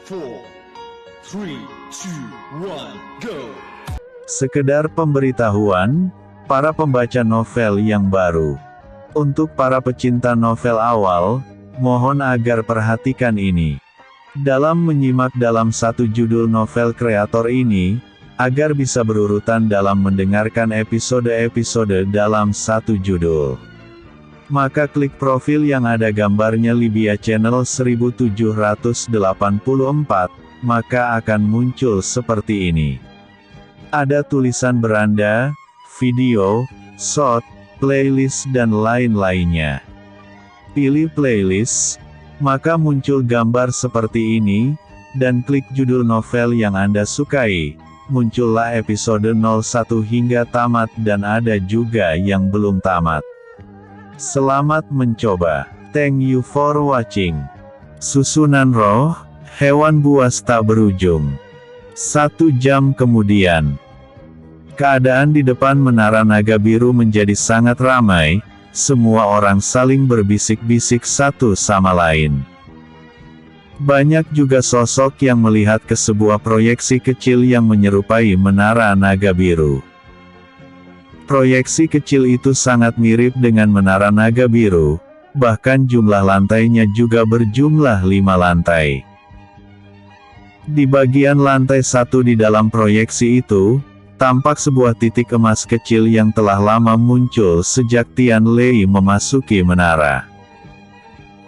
4, 3, 2, 1, go! Sekedar pemberitahuan, para pembaca novel yang baru. Untuk para pecinta novel awal, mohon agar perhatikan ini. Dalam menyimak dalam satu judul novel kreator ini, agar bisa berurutan dalam mendengarkan episode-episode dalam satu judul. Maka klik profil yang ada gambarnya Libya Channel 1784, maka akan muncul seperti ini. Ada tulisan beranda, video, short, playlist dan lain-lainnya. Pilih playlist, maka muncul gambar seperti ini, dan klik judul novel yang Anda sukai. Muncullah episode 01 hingga tamat dan ada juga yang belum tamat. Selamat mencoba. Thank you for watching. Susunan roh, hewan buas tak berujung. 1 jam kemudian. Keadaan di depan Menara Naga Biru menjadi sangat ramai, semua orang saling berbisik-bisik satu sama lain. Banyak juga sosok yang melihat ke sebuah proyeksi kecil yang menyerupai Menara Naga Biru. Proyeksi kecil itu sangat mirip dengan Menara Naga Biru, bahkan jumlah lantainya juga berjumlah 5 lantai. Di bagian lantai 1 di dalam proyeksi itu, tampak sebuah titik emas kecil yang telah lama muncul sejak Tian Lei memasuki menara.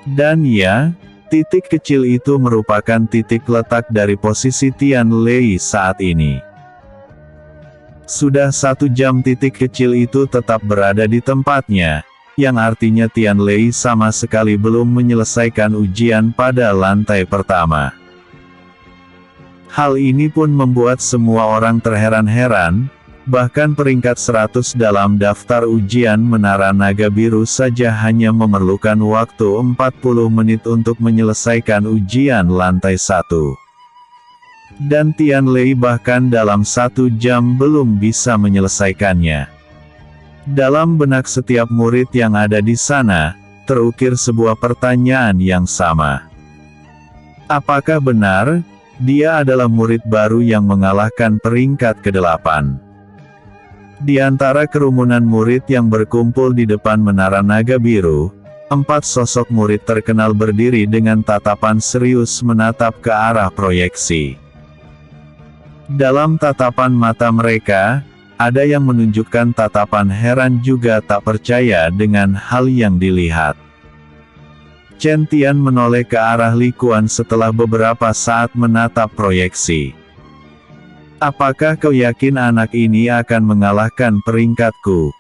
Dan ya, titik kecil itu merupakan titik letak dari posisi Tian Lei saat ini. Sudah 1 jam titik kecil itu tetap berada di tempatnya, yang artinya Tian Lei sama sekali belum menyelesaikan ujian pada lantai pertama. Hal ini pun membuat semua orang terheran-heran, bahkan peringkat 100 dalam daftar ujian Menara Naga Biru saja hanya memerlukan waktu 40 menit untuk menyelesaikan ujian lantai 1. Dan Tian Lei bahkan dalam 1 jam belum bisa menyelesaikannya. Dalam benak setiap murid yang ada di sana, terukir sebuah pertanyaan yang sama. Apakah benar, dia adalah murid baru yang mengalahkan peringkat ke-8? Di antara kerumunan murid yang berkumpul di depan Menara Naga Biru, 4 sosok murid terkenal berdiri dengan tatapan serius menatap ke arah proyeksi. Dalam tatapan mata mereka, ada yang menunjukkan tatapan heran juga tak percaya dengan hal yang dilihat. Chen Tian menoleh ke arah Li Kuan setelah beberapa saat menatap proyeksi. Apakah kau yakin anak ini akan mengalahkan peringkatku?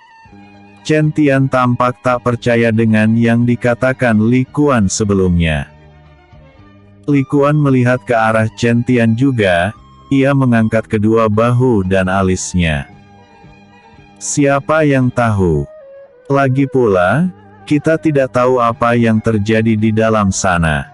Chen Tian tampak tak percaya dengan yang dikatakan Li Kuan sebelumnya. Li Kuan melihat ke arah Chen Tian juga. Ia mengangkat kedua bahu dan alisnya. Siapa yang tahu? Lagi pula, kita tidak tahu apa yang terjadi di dalam sana.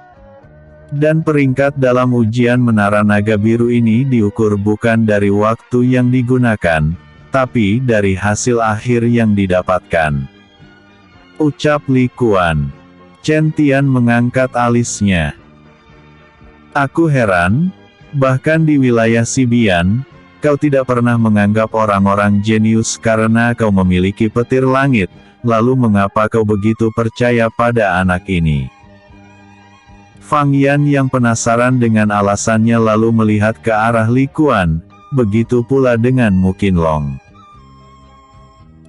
Dan peringkat dalam ujian Menara Naga Biru ini diukur bukan dari waktu yang digunakan, tapi dari hasil akhir yang didapatkan. Ucap Li Kuan. Chen Tian mengangkat alisnya. Aku heran. Bahkan di wilayah Xibian, kau tidak pernah menganggap orang-orang jenius karena kau memiliki petir langit, lalu mengapa kau begitu percaya pada anak ini? Fang Yan yang penasaran dengan alasannya lalu melihat ke arah Li Kuan, begitu pula dengan Mu Qinlong.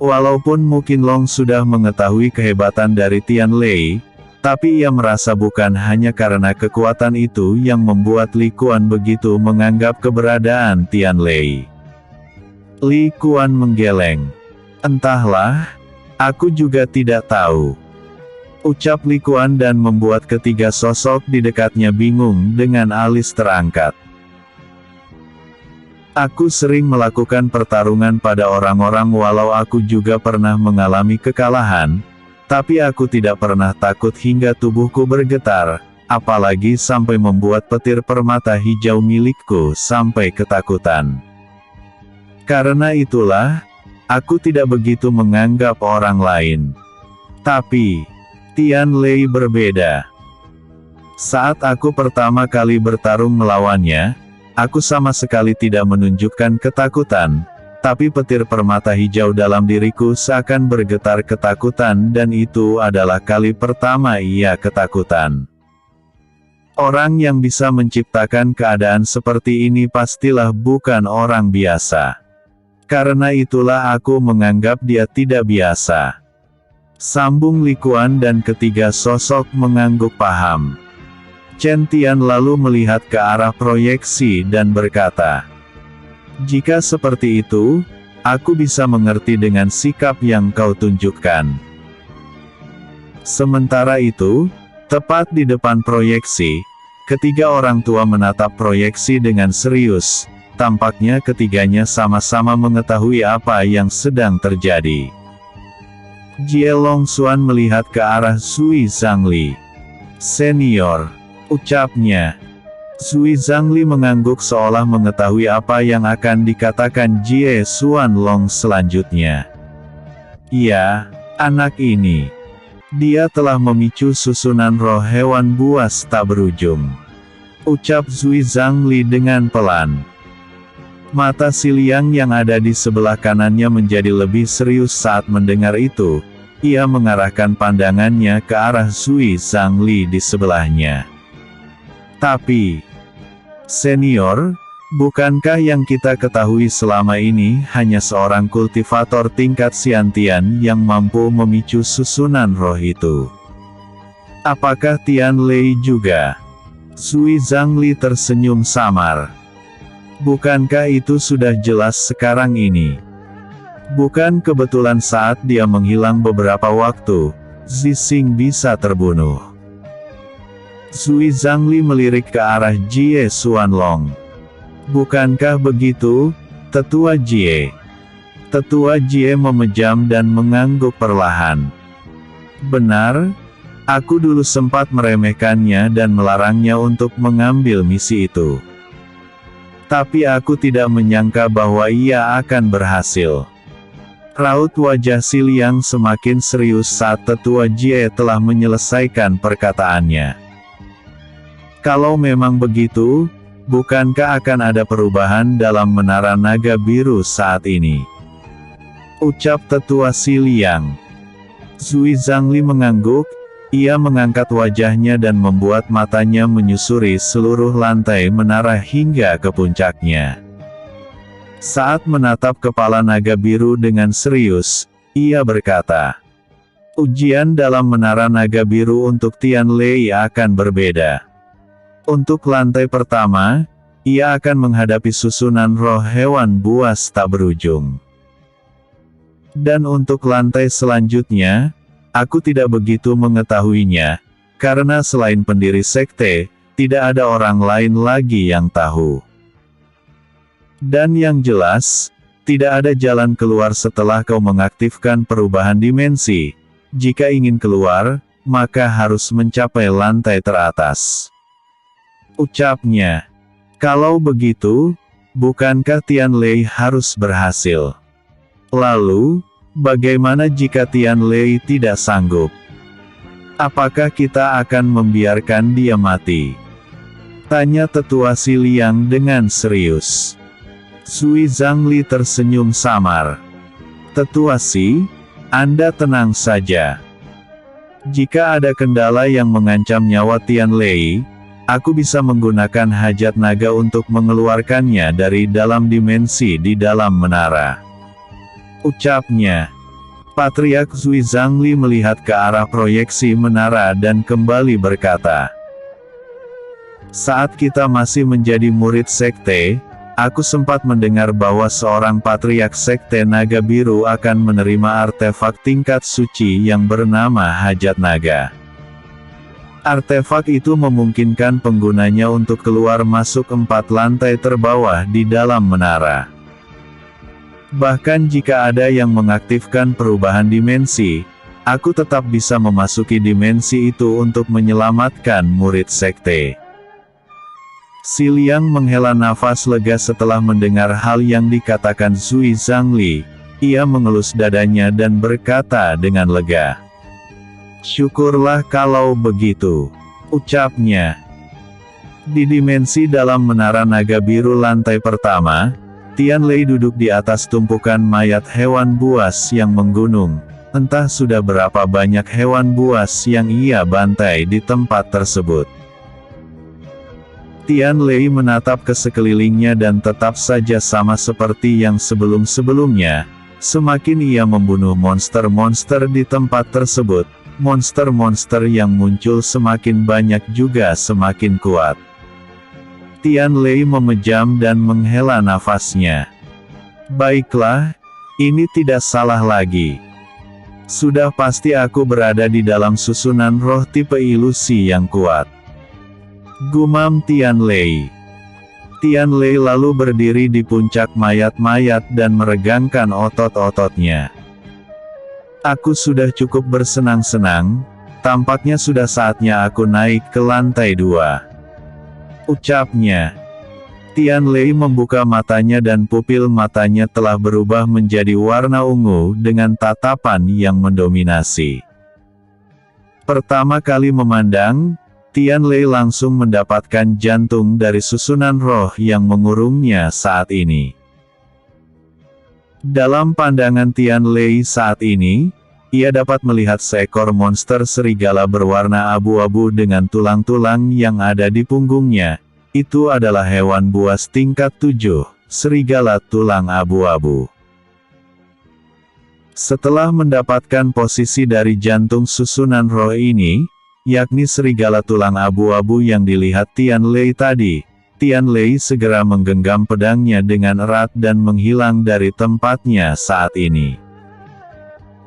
Walaupun Mu Qinlong sudah mengetahui kehebatan dari Tian Lei, tapi ia merasa bukan hanya karena kekuatan itu yang membuat Li Kuan begitu menganggap keberadaan Tian Lei. Li Kuan menggeleng. Entahlah, aku juga tidak tahu. Ucap Li Kuan dan membuat ketiga sosok di dekatnya bingung dengan alis terangkat. Aku sering melakukan pertarungan pada orang-orang walau aku juga pernah mengalami kekalahan. Tapi aku tidak pernah takut hingga tubuhku bergetar, apalagi sampai membuat petir permata hijau milikku sampai ketakutan. Karena itulah, aku tidak begitu menganggap orang lain. Tapi, Tian Lei berbeda. Saat aku pertama kali bertarung melawannya, aku sama sekali tidak menunjukkan ketakutan, tapi petir permata hijau dalam diriku seakan bergetar ketakutan dan itu adalah kali pertama ia ketakutan. Orang yang bisa menciptakan keadaan seperti ini pastilah bukan orang biasa. Karena itulah aku menganggap dia tidak biasa. Sambung Li Kuan dan ketiga sosok mengangguk paham. Chen Tian lalu melihat ke arah proyeksi dan berkata, "Jika seperti itu, aku bisa mengerti dengan sikap yang kau tunjukkan." Sementara itu, tepat di depan proyeksi, ketiga orang tua menatap proyeksi dengan serius. Tampaknya ketiganya sama-sama mengetahui apa yang sedang terjadi. Jie Longxuan melihat ke arah Zui Zhangli. "Senior," ucapnya. Zui Zhangli mengangguk seolah mengetahui apa yang akan dikatakan Jie Xuanlong selanjutnya. "Iya, anak ini. Dia telah memicu susunan roh hewan buas tak berujung," ucap Zui Zhangli dengan pelan. Mata si Liang yang ada di sebelah kanannya menjadi lebih serius saat mendengar itu. Ia mengarahkan pandangannya ke arah Zui Zhangli di sebelahnya. "Tapi, senior, bukankah yang kita ketahui selama ini hanya seorang kultivator tingkat Xiantian yang mampu memicu susunan roh itu? Apakah Tian Lei juga?" Zui Zhangli tersenyum samar. "Bukankah itu sudah jelas sekarang ini? Bukan kebetulan saat dia menghilang beberapa waktu, Zixing bisa terbunuh." Zui Zhangli melirik ke arah Jie Xuanlong. "Bukankah begitu, Tetua Jie?" Tetua Jie memejam dan mengangguk perlahan. "Benar, aku dulu sempat meremehkannya dan melarangnya untuk mengambil misi itu. Tapi aku tidak menyangka bahwa ia akan berhasil." Raut wajah si Liang semakin serius saat Tetua Jie telah menyelesaikan perkataannya. "Kalau memang begitu, bukankah akan ada perubahan dalam Menara Naga Biru saat ini?" ucap Tetua si Liang. Zui Zhangli mengangguk, ia mengangkat wajahnya dan membuat matanya menyusuri seluruh lantai menara hingga ke puncaknya. Saat menatap kepala naga biru dengan serius, ia berkata, "Ujian dalam Menara Naga Biru untuk Tian Lei akan berbeda. Untuk lantai pertama, ia akan menghadapi susunan roh hewan buas tak berujung. Dan untuk lantai selanjutnya, aku tidak begitu mengetahuinya, karena selain pendiri sekte, tidak ada orang lain lagi yang tahu. Dan yang jelas, tidak ada jalan keluar setelah kau mengaktifkan perubahan dimensi. Jika ingin keluar, maka harus mencapai lantai teratas," ucapnya. "Kalau begitu, bukankah Tian Lei harus berhasil? Lalu, bagaimana jika Tian Lei tidak sanggup? Apakah kita akan membiarkan dia mati?" tanya Tetua si Liang dengan serius. Zui Zhangli tersenyum samar. "Tetua Si, Anda tenang saja. Jika ada kendala yang mengancam nyawa Tian Lei, aku bisa menggunakan hajat naga untuk mengeluarkannya dari dalam dimensi di dalam menara," ucapnya. Patriark Zui Zhangli melihat ke arah proyeksi menara dan kembali berkata, "Saat kita masih menjadi murid sekte, aku sempat mendengar bahwa seorang patriark sekte naga biru akan menerima artefak tingkat suci yang bernama hajat naga. Artefak itu memungkinkan penggunanya untuk keluar masuk 4 lantai terbawah di dalam menara. Bahkan jika ada yang mengaktifkan perubahan dimensi, aku tetap bisa memasuki dimensi itu untuk menyelamatkan murid sekte." Si Liang menghela nafas lega setelah mendengar hal yang dikatakan Zui Zhangli. Ia mengelus dadanya dan berkata dengan lega, "Syukurlah kalau begitu. ucapnya. Di dimensi dalam menara naga biru lantai pertama, Tianlei duduk di atas tumpukan mayat hewan buas yang menggunung. Entah sudah berapa banyak hewan buas yang ia bantai di tempat tersebut. Tianlei menatap ke sekelilingnya dan tetap saja sama seperti yang sebelum-sebelumnya. Semakin ia membunuh monster-monster di tempat tersebut, monster-monster yang muncul semakin banyak juga semakin kuat. Tianlei memejam dan menghela nafasnya. Baiklah, ini tidak salah lagi. Sudah pasti aku berada di dalam susunan roh tipe ilusi yang kuat. Gumam Tianlei. Tianlei lalu berdiri di puncak mayat-mayat dan meregangkan otot-ototnya. Aku sudah cukup bersenang-senang, tampaknya sudah saatnya aku naik ke lantai 2. Ucapnya. Tianlei membuka matanya dan pupil matanya telah berubah menjadi warna ungu dengan tatapan yang mendominasi. Pertama kali memandang, Tianlei langsung mendapatkan jantung dari susunan roh yang mengurungnya saat ini. Dalam pandangan Tianlei saat ini, ia dapat melihat seekor monster serigala berwarna abu-abu dengan tulang-tulang yang ada di punggungnya. Itu adalah hewan buas tingkat 7, serigala tulang abu-abu. Setelah mendapatkan posisi dari jantung susunan roh ini, yakni serigala tulang abu-abu yang dilihat Tianlei tadi, Tianlei segera menggenggam pedangnya dengan erat dan menghilang dari tempatnya saat ini.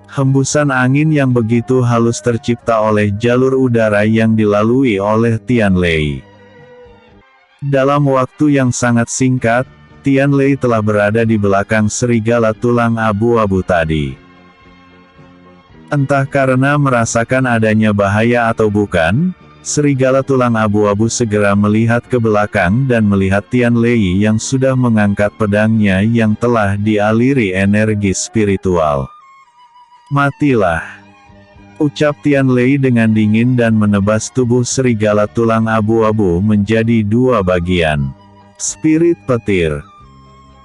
Hembusan angin yang begitu halus tercipta oleh jalur udara yang dilalui oleh Tianlei. Dalam waktu yang sangat singkat, Tianlei telah berada di belakang serigala tulang abu-abu tadi. Entah karena merasakan adanya bahaya atau bukan, serigala tulang abu-abu segera melihat ke belakang dan melihat Tianlei yang sudah mengangkat pedangnya yang telah dialiri energi spiritual. Matilah! Ucap Tianlei dengan dingin dan menebas tubuh serigala tulang abu-abu menjadi 2 bagian. Spirit petir.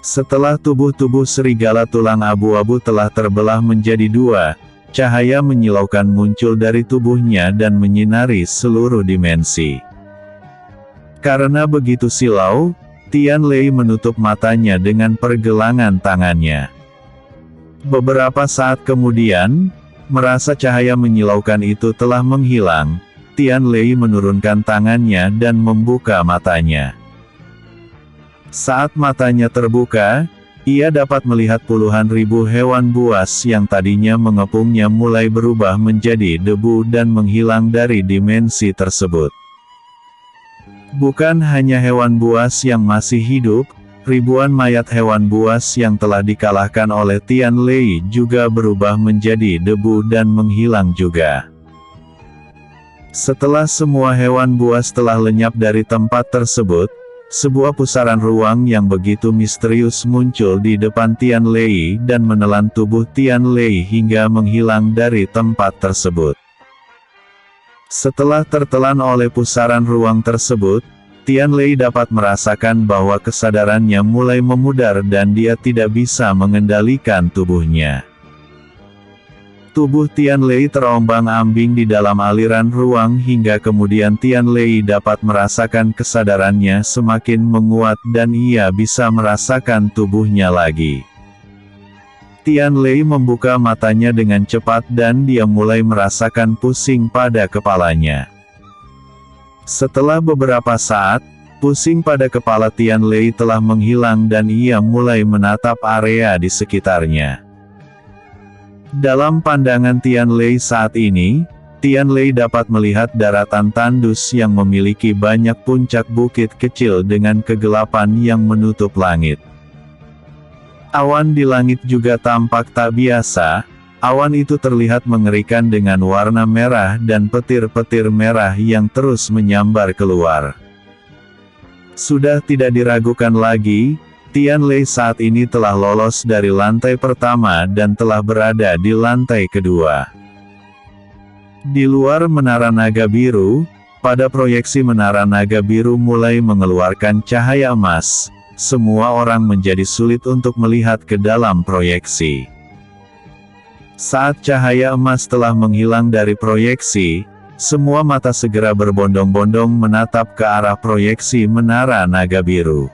Setelah tubuh-tubuh serigala tulang abu-abu telah terbelah menjadi 2, cahaya menyilaukan muncul dari tubuhnya dan menyinari seluruh dimensi. Karena begitu silau, Tianlei menutup matanya dengan pergelangan tangannya. Beberapa saat kemudian, merasa cahaya menyilaukan itu telah menghilang, Tianlei menurunkan tangannya dan membuka matanya. Saat matanya terbuka, ia dapat melihat puluhan ribu hewan buas yang tadinya mengepungnya mulai berubah menjadi debu dan menghilang dari dimensi tersebut. Bukan hanya hewan buas yang masih hidup, ribuan mayat hewan buas yang telah dikalahkan oleh Tianlei juga berubah menjadi debu dan menghilang juga. Setelah semua hewan buas telah lenyap dari tempat tersebut, sebuah pusaran ruang yang begitu misterius muncul di depan Tianlei dan menelan tubuh Tianlei hingga menghilang dari tempat tersebut. Setelah tertelan oleh pusaran ruang tersebut, Tianlei dapat merasakan bahwa kesadarannya mulai memudar dan dia tidak bisa mengendalikan tubuhnya. Tubuh Tianlei terombang-ambing di dalam aliran ruang hingga kemudian Tianlei dapat merasakan kesadarannya semakin menguat dan ia bisa merasakan tubuhnya lagi. Tianlei membuka matanya dengan cepat dan dia mulai merasakan pusing pada kepalanya. Setelah beberapa saat, pusing pada kepala Tianlei telah menghilang dan ia mulai menatap area di sekitarnya. Dalam pandangan Tianlei saat ini, Tianlei dapat melihat daratan tandus yang memiliki banyak puncak bukit kecil dengan kegelapan yang menutup langit. Awan di langit juga tampak tak biasa, awan itu terlihat mengerikan dengan warna merah dan petir-petir merah yang terus menyambar keluar. Sudah tidak diragukan lagi, Tianlei saat ini telah lolos dari lantai pertama dan telah berada di lantai kedua. Di luar menara naga biru, pada proyeksi menara naga biru mulai mengeluarkan cahaya emas. Semua orang menjadi sulit untuk melihat ke dalam proyeksi. Saat cahaya emas telah menghilang dari proyeksi, semua mata segera berbondong-bondong menatap ke arah proyeksi menara naga biru.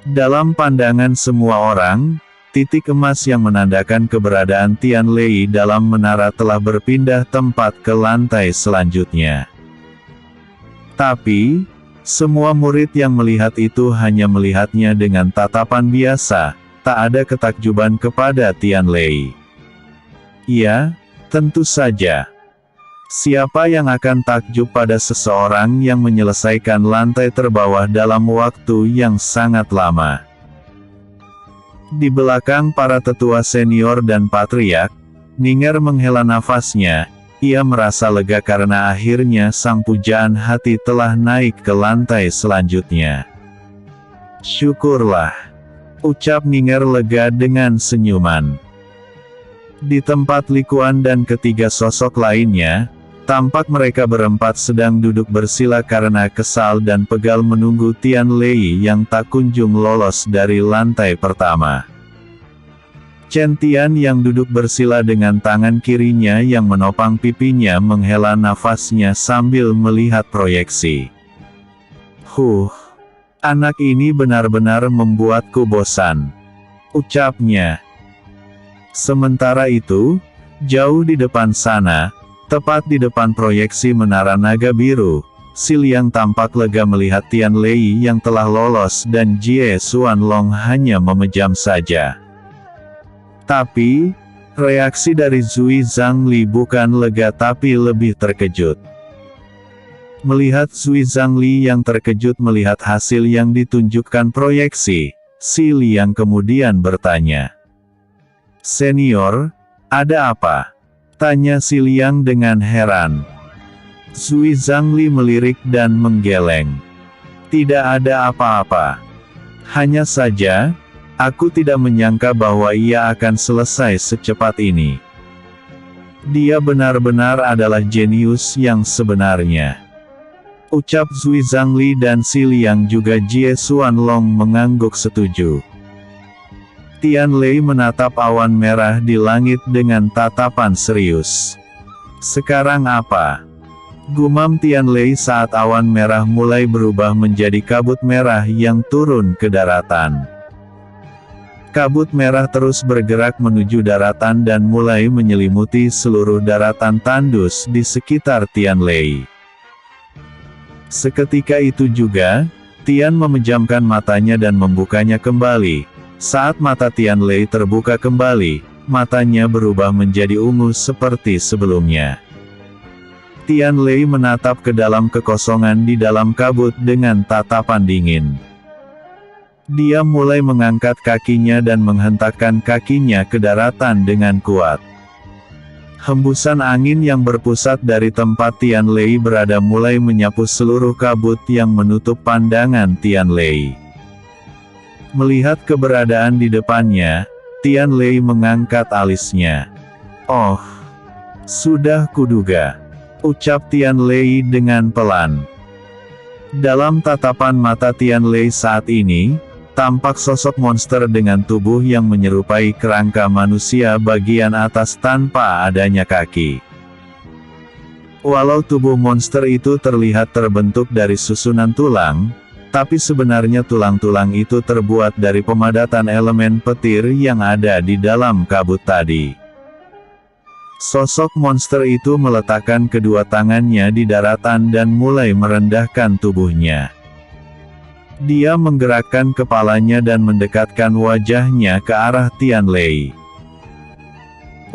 Dalam pandangan semua orang, titik emas yang menandakan keberadaan Tian Lei dalam menara telah berpindah tempat ke lantai selanjutnya. Tapi, semua murid yang melihat itu hanya melihatnya dengan tatapan biasa, tak ada ketakjuban kepada Tian Lei. Ya, tentu saja. Siapa yang akan takjub pada seseorang yang menyelesaikan lantai terbawah dalam waktu yang sangat lama? Di belakang para tetua senior dan patriark, Ning'er menghela nafasnya. Ia merasa lega karena akhirnya sang pujaan hati telah naik ke lantai selanjutnya. Syukurlah, ucap Ning'er lega dengan senyuman. Di tempat Li Kuan dan ketiga sosok lainnya, tampak mereka berempat sedang duduk bersila karena kesal dan pegal menunggu Tian Lei yang tak kunjung lolos dari lantai pertama. Chen Tian yang duduk bersila dengan tangan kirinya yang menopang pipinya menghela nafasnya sambil melihat proyeksi. Anak ini benar-benar membuatku bosan, ucapnya. Sementara itu, jauh di depan sana, tepat di depan proyeksi menara naga biru, Si Liang tampak lega melihat Tian Lei yang telah lolos dan Jie Xuanlong hanya memejam saja. Tapi, reaksi dari Zui Zhangli bukan lega tapi lebih terkejut. Melihat Zui Zhangli yang terkejut melihat hasil yang ditunjukkan proyeksi, Si Liang kemudian bertanya. Senior, ada apa? Tanya Si Liang dengan heran. Zui Zhangli melirik dan menggeleng. Tidak ada apa-apa. Hanya saja, aku tidak menyangka bahwa ia akan selesai secepat ini. Dia benar-benar adalah jenius yang sebenarnya. Ucap Zui Zhangli dan Si Liang juga Jie Xuanlong mengangguk setuju. Tian Lei menatap awan merah di langit dengan tatapan serius. Sekarang apa? Gumam Tian Lei saat awan merah mulai berubah menjadi kabut merah yang turun ke daratan. Kabut merah terus bergerak menuju daratan dan mulai menyelimuti seluruh daratan tandus di sekitar Tian Lei. Seketika itu juga, Tian memejamkan matanya dan membukanya kembali. Saat mata Tian Lei terbuka kembali, matanya berubah menjadi ungu seperti sebelumnya. Tian Lei menatap ke dalam kekosongan di dalam kabut dengan tatapan dingin. Dia mulai mengangkat kakinya dan menghentakkan kakinya ke daratan dengan kuat. Hembusan angin yang berpusat dari tempat Tian Lei berada mulai menyapu seluruh kabut yang menutup pandangan Tian Lei. Melihat keberadaan di depannya, Tian Lei mengangkat alisnya. Oh, sudah kuduga, ucap Tian Lei dengan pelan. Dalam tatapan mata Tian Lei saat ini, tampak sosok monster dengan tubuh yang menyerupai kerangka manusia bagian atas tanpa adanya kaki. Walau tubuh monster itu terlihat terbentuk dari susunan tulang, tapi sebenarnya tulang-tulang itu terbuat dari pemadatan elemen petir yang ada di dalam kabut tadi. Sosok monster itu meletakkan kedua tangannya di daratan dan mulai merendahkan tubuhnya. Dia menggerakkan kepalanya dan mendekatkan wajahnya ke arah Tian Lei.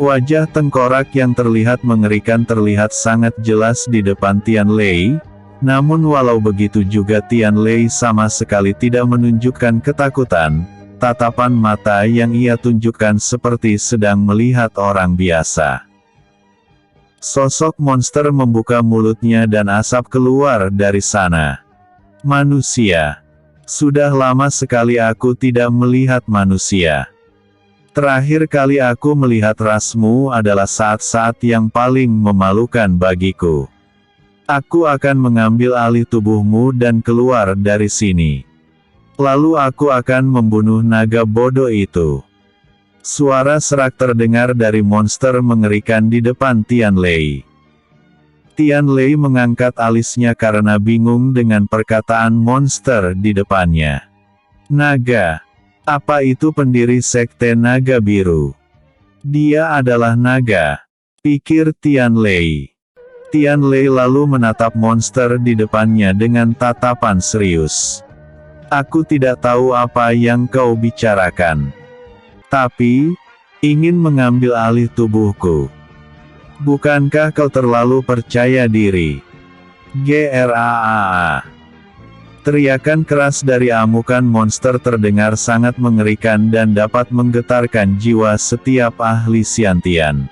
Wajah tengkorak yang terlihat mengerikan terlihat sangat jelas di depan Tian Lei. Namun walau begitu juga Tian Lei sama sekali tidak menunjukkan ketakutan, tatapan mata yang ia tunjukkan seperti sedang melihat orang biasa. Sosok monster membuka mulutnya dan asap keluar dari sana. Manusia. Sudah lama sekali aku tidak melihat manusia. Terakhir kali aku melihat rasmu adalah saat-saat yang paling memalukan bagiku. Aku akan mengambil alih tubuhmu dan keluar dari sini. Lalu aku akan membunuh naga bodoh itu." Suara serak terdengar dari monster mengerikan di depan Tianlei. Tianlei mengangkat alisnya karena bingung dengan perkataan monster di depannya. Naga. Apa itu pendiri sekte naga biru? Dia adalah naga, pikir Tianlei. Tianlei lalu menatap monster di depannya dengan tatapan serius. "Aku tidak tahu apa yang kau bicarakan. Tapi, ingin mengambil alih tubuhku. Bukankah kau terlalu percaya diri?" Graa. Teriakan keras dari amukan monster terdengar sangat mengerikan dan dapat menggetarkan jiwa setiap ahli Xiantian.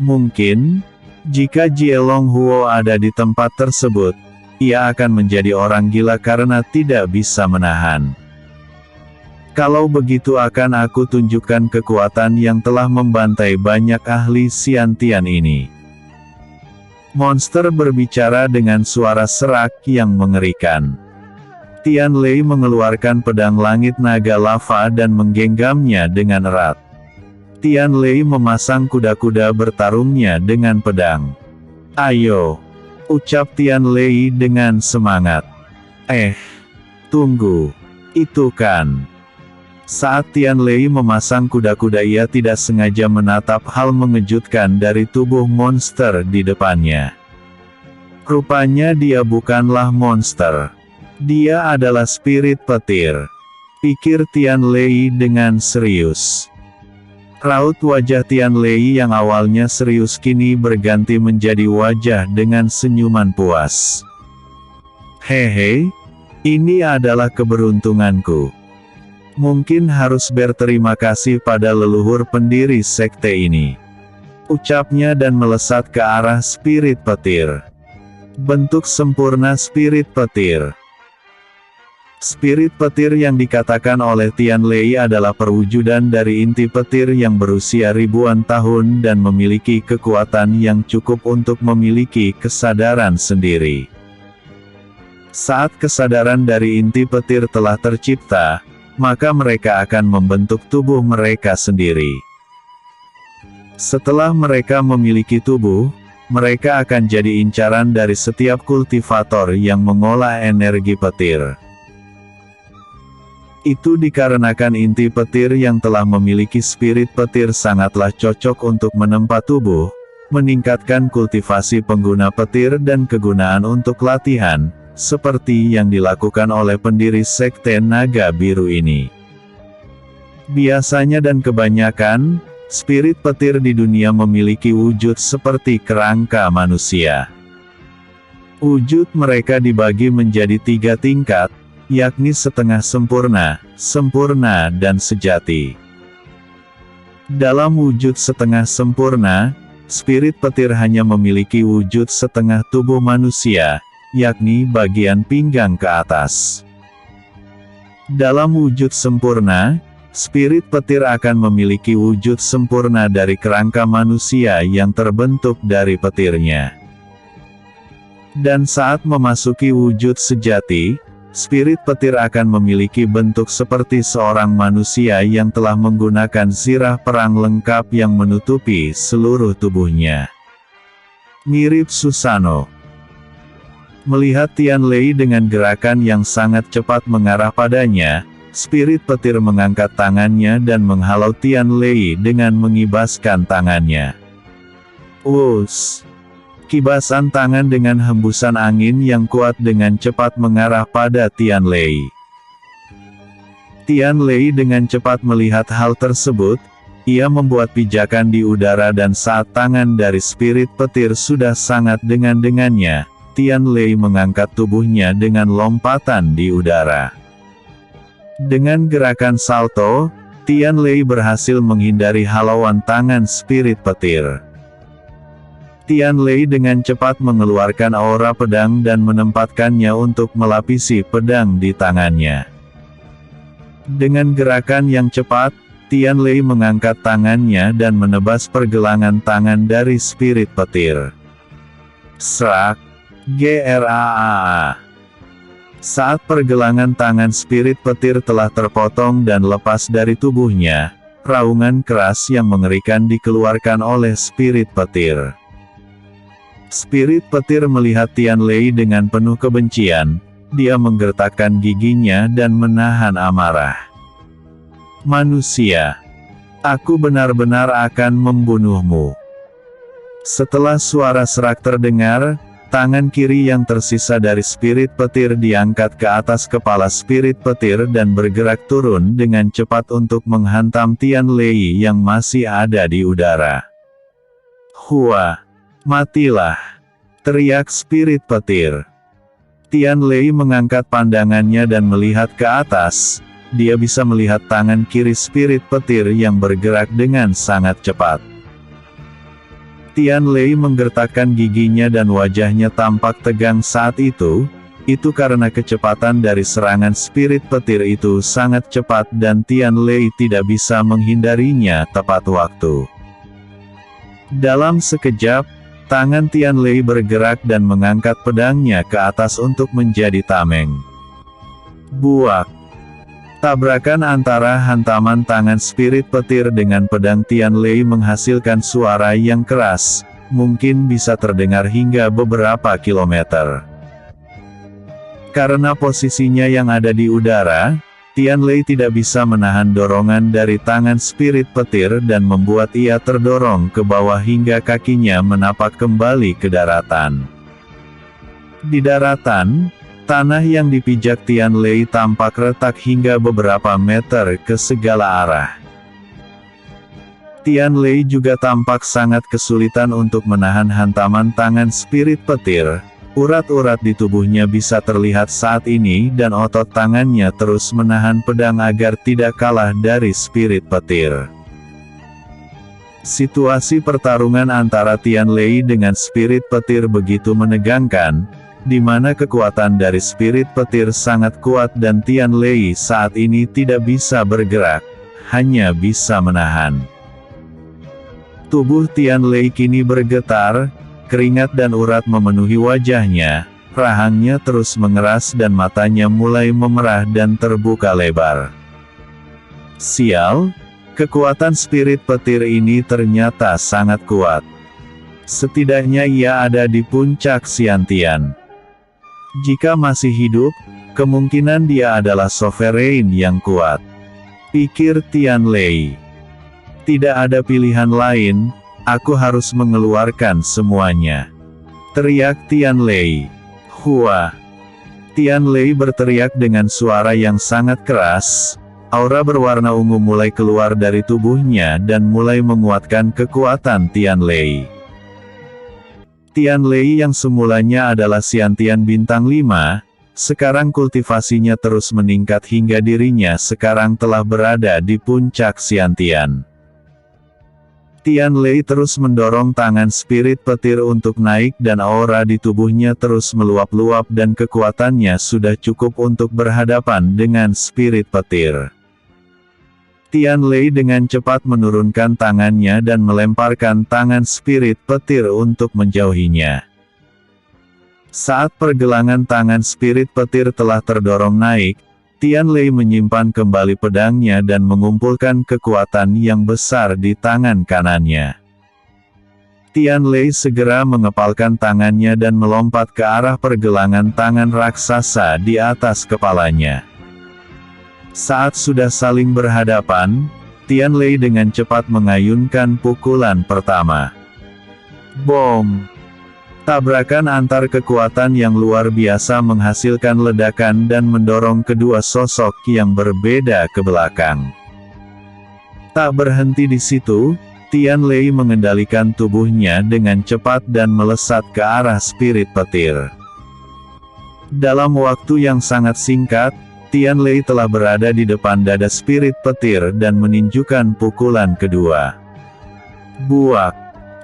Mungkin, jika Jielong Huo ada di tempat tersebut, ia akan menjadi orang gila karena tidak bisa menahan. Kalau begitu akan aku tunjukkan kekuatan yang telah membantai banyak ahli Xiantian ini. Monster berbicara dengan suara serak yang mengerikan. Tianlei mengeluarkan pedang langit naga lava dan menggenggamnya dengan erat. Tianlei memasang kuda-kuda bertarungnya dengan pedang. "Ayo!" ucap Tianlei dengan semangat. Tunggu. Itu kan. Saat Tianlei memasang kuda-kuda ia tidak sengaja menatap hal mengejutkan dari tubuh monster di depannya. Rupanya dia bukanlah monster. Dia adalah spirit petir, pikir Tianlei dengan serius. Raut wajah Tianlei yang awalnya serius kini berganti menjadi wajah dengan senyuman puas. "Hehe, ini adalah keberuntunganku. Mungkin harus berterima kasih pada leluhur pendiri sekte ini," ucapnya dan melesat ke arah spirit petir. Bentuk sempurna spirit petir. Spirit petir yang dikatakan oleh Tianlei adalah perwujudan dari inti petir yang berusia ribuan tahun dan memiliki kekuatan yang cukup untuk memiliki kesadaran sendiri. Saat kesadaran dari inti petir telah tercipta, maka mereka akan membentuk tubuh mereka sendiri. Setelah mereka memiliki tubuh, mereka akan jadi incaran dari setiap kultivator yang mengolah energi petir. Itu dikarenakan inti petir yang telah memiliki spirit petir sangatlah cocok untuk menempa tubuh, meningkatkan kultivasi pengguna petir dan kegunaan untuk latihan, seperti yang dilakukan oleh pendiri sekte naga biru ini. Biasanya dan kebanyakan, spirit petir di dunia memiliki wujud seperti kerangka manusia. Wujud mereka dibagi menjadi 3 tingkat, yakni setengah sempurna, sempurna dan sejati. Dalam wujud setengah sempurna, spirit petir hanya memiliki wujud setengah tubuh manusia, yakni bagian pinggang ke atas. Dalam wujud sempurna, spirit petir akan memiliki wujud sempurna dari kerangka manusia yang terbentuk dari petirnya. Dan saat memasuki wujud sejati, spirit petir akan memiliki bentuk seperti seorang manusia yang telah menggunakan zirah perang lengkap yang menutupi seluruh tubuhnya. Mirip Susanoo. Melihat Tianlei dengan gerakan yang sangat cepat mengarah padanya, spirit petir mengangkat tangannya dan menghalau Tianlei dengan mengibaskan tangannya. Wuss! Kibasan tangan dengan hembusan angin yang kuat dengan cepat mengarah pada Tianlei. Tianlei dengan cepat melihat hal tersebut, ia membuat pijakan di udara dan saat tangan dari spirit petir sudah sangat dengannya, Tianlei mengangkat tubuhnya dengan lompatan di udara. Dengan gerakan salto, Tianlei berhasil menghindari halauan tangan spirit petir. Tianlei dengan cepat mengeluarkan aura pedang dan menempatkannya untuk melapisi pedang di tangannya. Dengan gerakan yang cepat, Tianlei mengangkat tangannya dan menebas pergelangan tangan dari spirit petir. Serak. GRAAA. Saat pergelangan tangan spirit petir telah terpotong dan lepas dari tubuhnya, raungan keras yang mengerikan dikeluarkan oleh spirit petir. Spirit petir melihat Tianlei dengan penuh kebencian, dia menggertakkan giginya dan menahan amarah. Manusia, aku benar-benar akan membunuhmu. Setelah suara serak terdengar, tangan kiri yang tersisa dari spirit petir diangkat ke atas kepala spirit petir dan bergerak turun dengan cepat untuk menghantam Tianlei yang masih ada di udara. Hua! Matilah! Teriak spirit petir. Tianlei mengangkat pandangannya dan melihat ke atas. Dia bisa melihat tangan kiri spirit petir yang bergerak dengan sangat cepat. Tianlei menggertakkan giginya dan wajahnya tampak tegang saat itu karena kecepatan dari serangan spirit petir itu sangat cepat dan Tianlei tidak bisa menghindarinya tepat waktu. Dalam sekejap, tangan Tianlei bergerak dan mengangkat pedangnya ke atas untuk menjadi tameng. Buak! Tabrakan antara hantaman tangan spirit petir dengan pedang Tianlei menghasilkan suara yang keras, mungkin bisa terdengar hingga beberapa kilometer. Karena posisinya yang ada di udara, Tianlei tidak bisa menahan dorongan dari tangan spirit petir dan membuat ia terdorong ke bawah hingga kakinya menapak kembali ke daratan. Di daratan, tanah yang dipijak Tianlei tampak retak hingga beberapa meter ke segala arah. Tianlei juga tampak sangat kesulitan untuk menahan hantaman tangan spirit petir. Urat-urat di tubuhnya bisa terlihat saat ini dan otot tangannya terus menahan pedang agar tidak kalah dari spirit petir. Situasi pertarungan antara Tianlei dengan spirit petir begitu menegangkan, di mana kekuatan dari spirit petir sangat kuat dan Tianlei saat ini tidak bisa bergerak, hanya bisa menahan. Tubuh Tianlei kini bergetar, keringat dan urat memenuhi wajahnya, rahangnya terus mengeras dan matanya mulai memerah dan terbuka lebar. Sial, kekuatan spirit petir ini ternyata sangat kuat. Setidaknya ia ada di puncak Xiantian. Jika masih hidup, kemungkinan dia adalah sovereign yang kuat. Pikir Tianlei. Tidak ada pilihan lain, aku harus mengeluarkan semuanya. Teriak Tianlei. Hua! Tianlei berteriak dengan suara yang sangat keras. Aura berwarna ungu mulai keluar dari tubuhnya dan mulai menguatkan kekuatan Tianlei. Tianlei yang semulanya adalah Xiantian bintang 5, sekarang kultivasinya terus meningkat hingga dirinya sekarang telah berada di puncak Xiantian. Tianlei terus mendorong tangan spirit petir untuk naik dan aura di tubuhnya terus meluap-luap dan kekuatannya sudah cukup untuk berhadapan dengan spirit petir. Tianlei dengan cepat menurunkan tangannya dan melemparkan tangan spirit petir untuk menjauhinya. Saat pergelangan tangan spirit petir telah terdorong naik, Tianlei menyimpan kembali pedangnya dan mengumpulkan kekuatan yang besar di tangan kanannya. Tianlei segera mengepalkan tangannya dan melompat ke arah pergelangan tangan raksasa di atas kepalanya. Saat sudah saling berhadapan, Tianlei dengan cepat mengayunkan pukulan pertama. Bom! Tabrakan antar kekuatan yang luar biasa menghasilkan ledakan dan mendorong kedua sosok yang berbeda ke belakang. Tak berhenti di situ, Tianlei mengendalikan tubuhnya dengan cepat dan melesat ke arah spirit petir. Dalam waktu yang sangat singkat, Tianlei telah berada di depan dada spirit petir dan meninjukan pukulan kedua. Buak!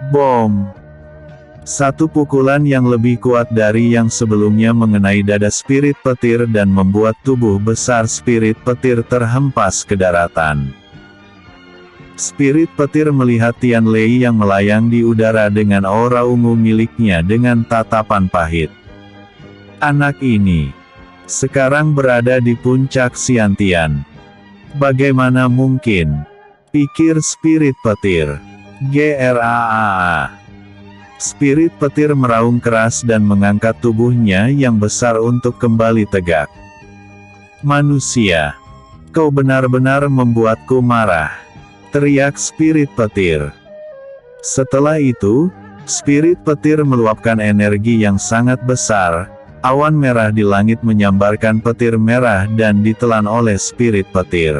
Bom! Satu pukulan yang lebih kuat dari yang sebelumnya mengenai dada spirit petir dan membuat tubuh besar spirit petir terhempas ke daratan. Spirit petir melihat Tian Lei yang melayang di udara dengan aura ungu miliknya dengan tatapan pahit. Anak ini sekarang berada di puncak Xiantian. Bagaimana mungkin? Pikir spirit petir. Graa. Spirit petir meraung keras dan mengangkat tubuhnya yang besar untuk kembali tegak. Manusia, kau benar-benar membuatku marah, teriak spirit petir. Setelah itu, spirit petir meluapkan energi yang sangat besar. Awan merah di langit menyambarkan petir merah dan ditelan oleh spirit petir.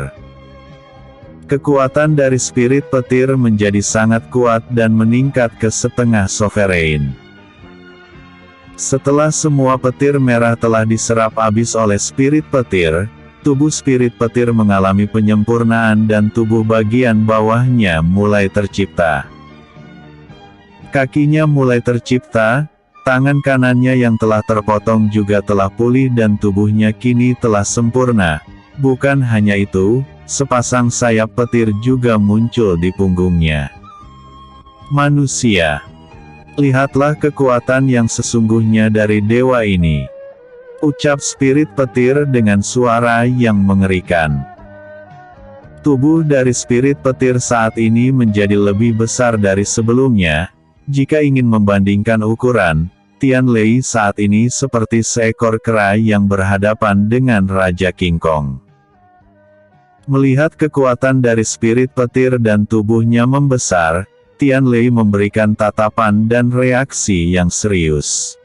Kekuatan dari spirit petir menjadi sangat kuat dan meningkat ke setengah sovereign. Setelah semua petir merah telah diserap habis oleh spirit petir, tubuh spirit petir mengalami penyempurnaan dan tubuh bagian bawahnya mulai tercipta. Kakinya mulai tercipta. Tangan kanannya yang telah terpotong juga telah pulih dan tubuhnya kini telah sempurna. Bukan hanya itu, sepasang sayap petir juga muncul di punggungnya. Manusia, lihatlah kekuatan yang sesungguhnya dari dewa ini, ucap spirit petir dengan suara yang mengerikan. Tubuh dari spirit petir saat ini menjadi lebih besar dari sebelumnya. Jika ingin membandingkan ukuran, Tian Lei saat ini seperti seekor kera yang berhadapan dengan Raja King Kong. Melihat kekuatan dari spirit petir dan tubuhnya membesar, Tian Lei memberikan tatapan dan reaksi yang serius.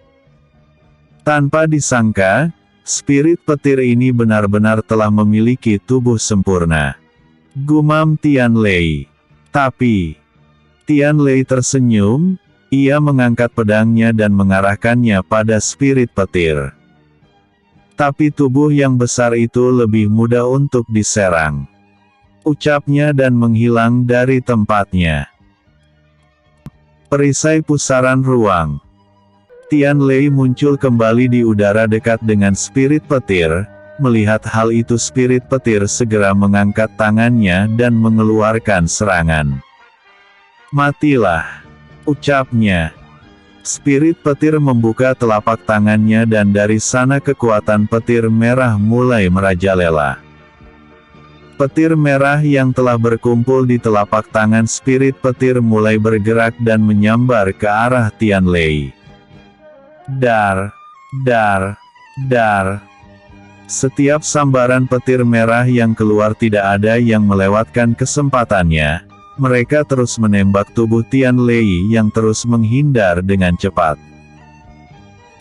Tanpa disangka, spirit petir ini benar-benar telah memiliki tubuh sempurna. Gumam Tian Lei. Tapi Tian Lei tersenyum, ia mengangkat pedangnya dan mengarahkannya pada spirit petir. Tapi tubuh yang besar itu lebih mudah untuk diserang, ucapnya dan menghilang dari tempatnya. Perisai pusaran ruang. Tian Lei muncul kembali di udara dekat dengan spirit petir. Melihat hal itu spirit petir segera mengangkat tangannya dan mengeluarkan serangan. Matilah, ucapnya. Spirit petir membuka telapak tangannya dan dari sana kekuatan petir merah mulai merajalela. Petir merah yang telah berkumpul di telapak tangan spirit petir mulai bergerak dan menyambar ke arah Tian Lei. Dar. Setiap sambaran petir merah yang keluar tidak ada yang melewatkan kesempatannya. Mereka terus menembak tubuh Tian Lei yang terus menghindar dengan cepat.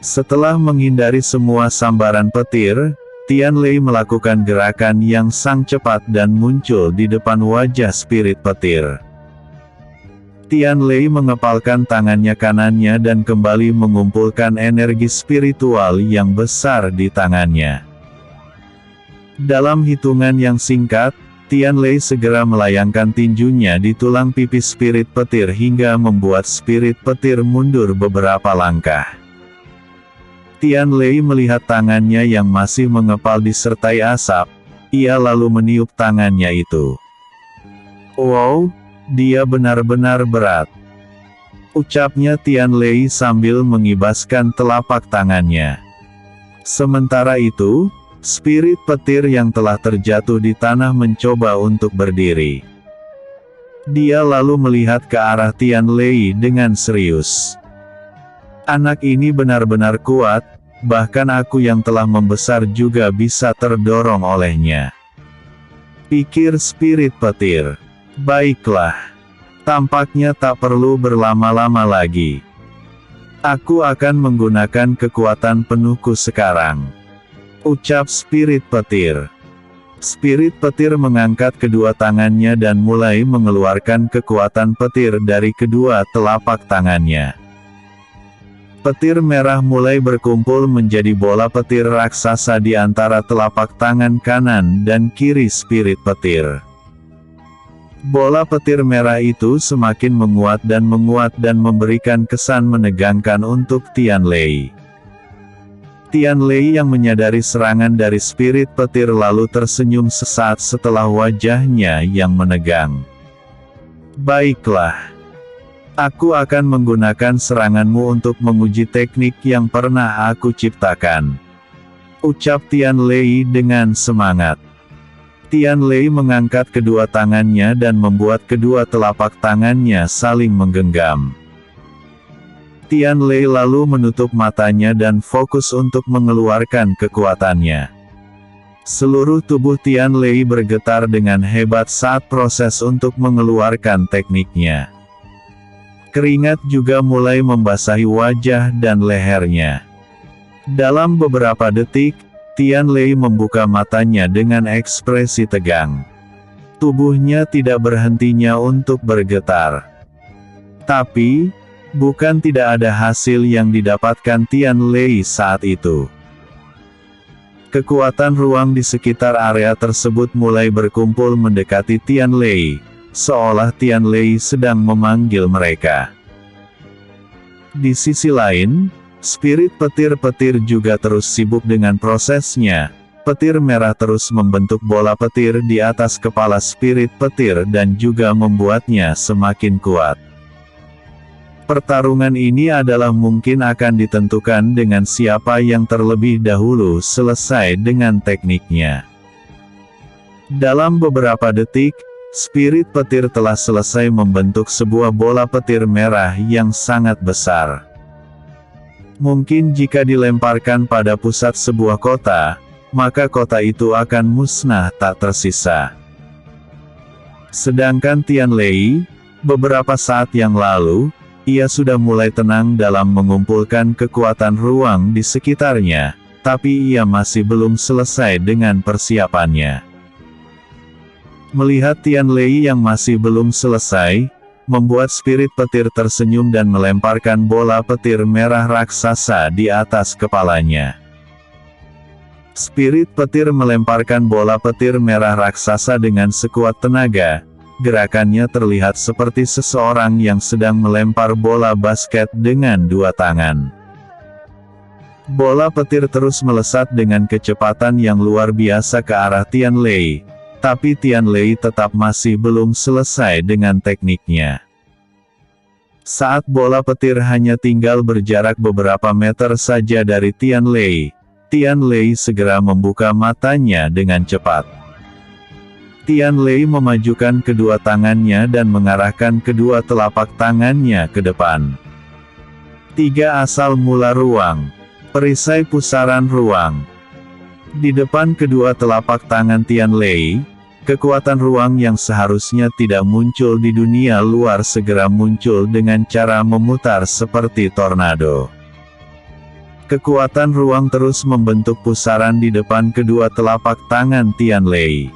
Setelah menghindari semua sambaran petir, Tian Lei melakukan gerakan yang sangat cepat dan muncul di depan wajah spirit petir. Tian Lei mengepalkan tangannya kanannya dan kembali mengumpulkan energi spiritual yang besar di tangannya. Dalam hitungan yang singkat, Tian Lei segera melayangkan tinjunya di tulang pipi spirit petir hingga membuat spirit petir mundur beberapa langkah. Tian Lei melihat tangannya yang masih mengepal disertai asap, ia lalu meniup tangannya itu. Wow, dia benar-benar berat, ucapnya Tian Lei sambil mengibaskan telapak tangannya. Sementara itu, spirit petir yang telah terjatuh di tanah mencoba untuk berdiri. Dia lalu melihat ke arah Tian Lei dengan serius. Anak ini benar-benar kuat, bahkan aku yang telah membesar juga bisa terdorong olehnya, pikir spirit petir. Baiklah, tampaknya tak perlu berlama-lama lagi. Aku akan menggunakan kekuatan penuhku sekarang, ucap spirit petir. Spirit petir mengangkat kedua tangannya dan mulai mengeluarkan kekuatan petir dari kedua telapak tangannya. Petir merah mulai berkumpul menjadi bola petir raksasa di antara telapak tangan kanan dan kiri spirit petir. Bola petir merah itu semakin menguat dan memberikan kesan menegangkan untuk Tian Lei. Tian Lei yang menyadari serangan dari spirit petir lalu tersenyum sesaat setelah wajahnya yang menegang. Baiklah. Aku akan menggunakan seranganmu untuk menguji teknik yang pernah aku ciptakan. Ucap Tian Lei dengan semangat. Tian Lei mengangkat kedua tangannya dan membuat kedua telapak tangannya saling menggenggam. Tian Lei lalu menutup matanya dan fokus untuk mengeluarkan kekuatannya. Seluruh tubuh Tian Lei bergetar dengan hebat saat proses untuk mengeluarkan tekniknya. Keringat juga mulai membasahi wajah dan lehernya. Dalam beberapa detik, Tian Lei membuka matanya dengan ekspresi tegang. Tubuhnya tidak berhentinya untuk bergetar. Tapi, bukan tidak ada hasil yang didapatkan Tian Lei saat itu. Kekuatan ruang di sekitar area tersebut mulai berkumpul mendekati Tian Lei, seolah Tian Lei sedang memanggil mereka. Di sisi lain, spirit petir-petir juga terus sibuk dengan prosesnya. Petir merah terus membentuk bola petir di atas kepala spirit petir dan juga membuatnya semakin kuat. Pertarungan ini adalah mungkin akan ditentukan dengan siapa yang terlebih dahulu selesai dengan tekniknya. Dalam beberapa detik, spirit petir telah selesai membentuk sebuah bola petir merah yang sangat besar. Mungkin jika dilemparkan pada pusat sebuah kota, maka kota itu akan musnah tak tersisa. Sedangkan Tian Lei, beberapa saat yang lalu, ia sudah mulai tenang dalam mengumpulkan kekuatan ruang di sekitarnya, tapi ia masih belum selesai dengan persiapannya. Melihat Tian Lei yang masih belum selesai, membuat spirit petir tersenyum dan melemparkan bola petir merah raksasa di atas kepalanya. Spirit petir melemparkan bola petir merah raksasa dengan sekuat tenaga. Gerakannya terlihat seperti seseorang yang sedang melempar bola basket dengan dua tangan. Bola petir terus melesat dengan kecepatan yang luar biasa ke arah Tian Lei. Tapi Tian Lei tetap masih belum selesai dengan tekniknya. Saat bola petir hanya tinggal berjarak beberapa meter saja dari Tian Lei segera membuka matanya dengan cepat. Tian Lei memajukan kedua tangannya dan mengarahkan kedua telapak tangannya ke depan. 3 asal mula ruang. Perisai pusaran ruang. Di depan kedua telapak tangan Tian Lei, kekuatan ruang yang seharusnya tidak muncul di dunia luar segera muncul dengan cara memutar seperti tornado. Kekuatan ruang terus membentuk pusaran di depan kedua telapak tangan Tian Lei.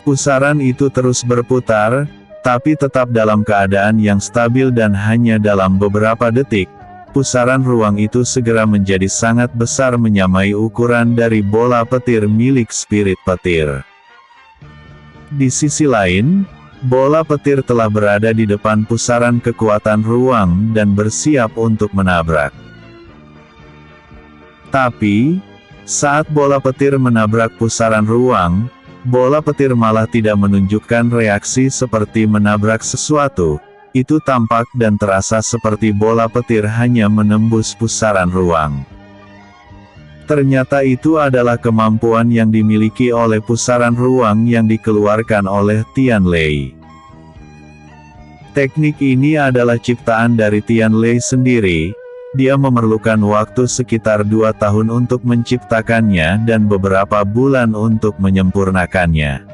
Pusaran itu terus berputar, tapi tetap dalam keadaan yang stabil dan hanya dalam beberapa detik, pusaran ruang itu segera menjadi sangat besar menyamai ukuran dari bola petir milik spirit petir. Di sisi lain, bola petir telah berada di depan pusaran kekuatan ruang dan bersiap untuk menabrak. Tapi, saat bola petir menabrak pusaran ruang, bola petir malah tidak menunjukkan reaksi seperti menabrak sesuatu. Itu tampak dan terasa seperti bola petir hanya menembus pusaran ruang. Ternyata itu adalah kemampuan yang dimiliki oleh pusaran ruang yang dikeluarkan oleh Tian Lei. Teknik ini adalah ciptaan dari Tian Lei sendiri. Dia memerlukan waktu sekitar 2 tahun untuk menciptakannya dan beberapa bulan untuk menyempurnakannya.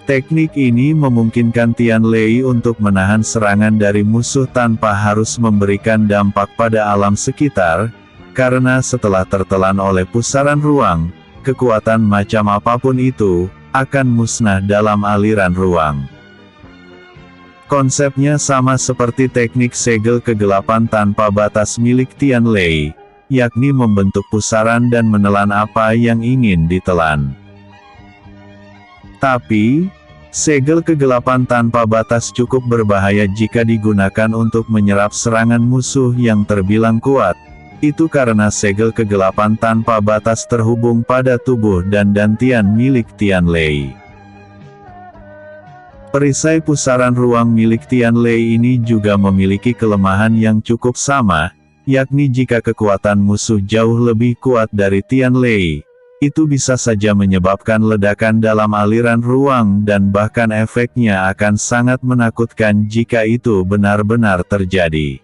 Teknik ini memungkinkan Tian Lei untuk menahan serangan dari musuh tanpa harus memberikan dampak pada alam sekitar, karena setelah tertelan oleh pusaran ruang, kekuatan macam apapun itu, akan musnah dalam aliran ruang. Konsepnya sama seperti teknik segel kegelapan tanpa batas milik Tian Lei, yakni membentuk pusaran dan menelan apa yang ingin ditelan. Tapi, segel kegelapan tanpa batas cukup berbahaya jika digunakan untuk menyerap serangan musuh yang terbilang kuat. Itu karena segel kegelapan tanpa batas terhubung pada tubuh dan dantian milik Tian Lei. Perisai pusaran ruang milik Tianlei ini juga memiliki kelemahan yang cukup sama, yakni jika kekuatan musuh jauh lebih kuat dari Tianlei, itu bisa saja menyebabkan ledakan dalam aliran ruang dan bahkan efeknya akan sangat menakutkan jika itu benar-benar terjadi.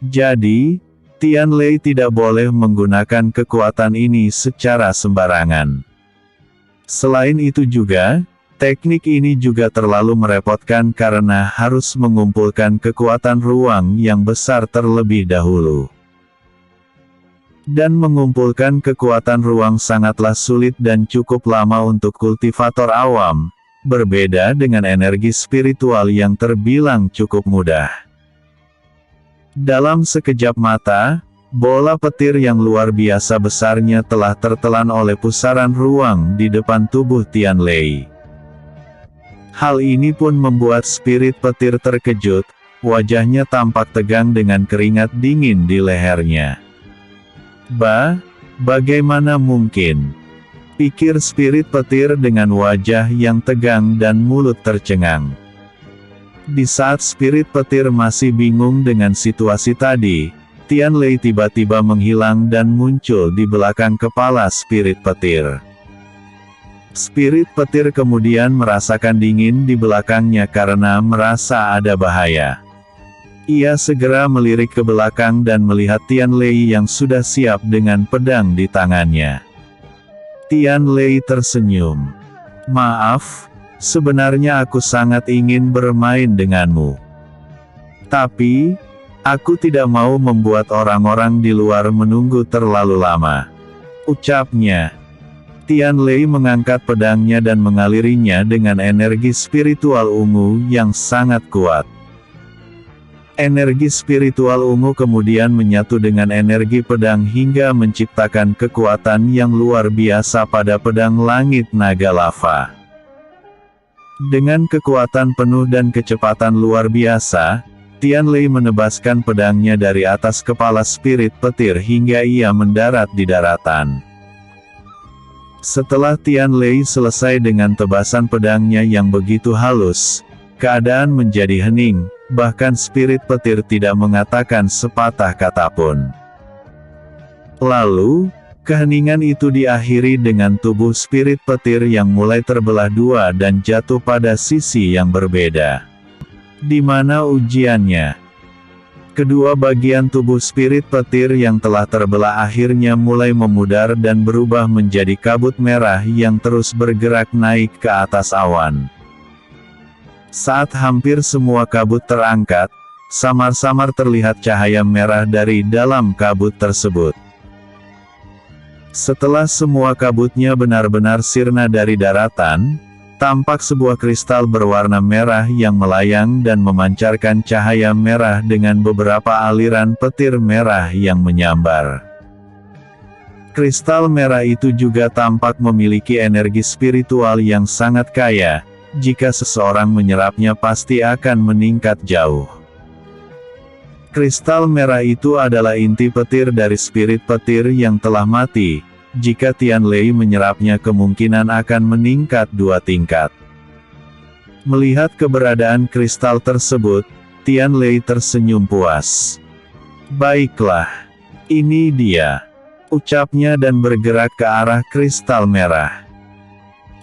Jadi, Tianlei tidak boleh menggunakan kekuatan ini secara sembarangan. Selain itu juga, teknik ini juga terlalu merepotkan karena harus mengumpulkan kekuatan ruang yang besar terlebih dahulu. Dan mengumpulkan kekuatan ruang sangatlah sulit dan cukup lama untuk kultivator awam, berbeda dengan energi spiritual yang terbilang cukup mudah. Dalam sekejap mata, bola petir yang luar biasa besarnya telah tertelan oleh pusaran ruang di depan tubuh Tianlei. Hal ini pun membuat spirit petir terkejut, wajahnya tampak tegang dengan keringat dingin di lehernya. Bagaimana mungkin? Pikir spirit petir dengan wajah yang tegang dan mulut tercengang. Di saat spirit petir masih bingung dengan situasi tadi, Tianlei tiba-tiba menghilang dan muncul di belakang kepala spirit petir. Spirit petir kemudian merasakan dingin di belakangnya karena merasa ada bahaya. Ia segera melirik ke belakang dan melihat Tianlei yang sudah siap dengan pedang di tangannya. Tianlei tersenyum. "Maaf, sebenarnya aku sangat ingin bermain denganmu. Tapi, aku tidak mau membuat orang-orang di luar menunggu terlalu lama," ucapnya. Tianlei mengangkat pedangnya dan mengalirinya dengan energi spiritual ungu yang sangat kuat. Energi spiritual ungu kemudian menyatu dengan energi pedang hingga menciptakan kekuatan yang luar biasa pada pedang langit naga lava. Dengan kekuatan penuh dan kecepatan luar biasa, Tianlei menebaskan pedangnya dari atas kepala spirit petir hingga ia mendarat di daratan. Setelah Tianlei selesai dengan tebasan pedangnya yang begitu halus, keadaan menjadi hening, bahkan spirit petir tidak mengatakan sepatah kata pun. Lalu, keheningan itu diakhiri dengan tubuh spirit petir yang mulai terbelah dua dan jatuh pada sisi yang berbeda. Di mana ujiannya? Kedua bagian tubuh spirit petir yang telah terbelah akhirnya mulai memudar dan berubah menjadi kabut merah yang terus bergerak naik ke atas awan. Saat hampir semua kabut terangkat, samar-samar terlihat cahaya merah dari dalam kabut tersebut. Setelah semua kabutnya benar-benar sirna dari daratan, tampak sebuah kristal berwarna merah yang melayang dan memancarkan cahaya merah dengan beberapa aliran petir merah yang menyambar. Kristal merah itu juga tampak memiliki energi spiritual yang sangat kaya. Jika seseorang menyerapnya pasti akan meningkat jauh. Kristal merah itu adalah inti petir dari spirit petir yang telah mati. Jika Tianlei menyerapnya kemungkinan akan meningkat 2 tingkat. Melihat keberadaan kristal tersebut, Tianlei tersenyum puas. "Baiklah, ini dia," ucapnya dan bergerak ke arah kristal merah.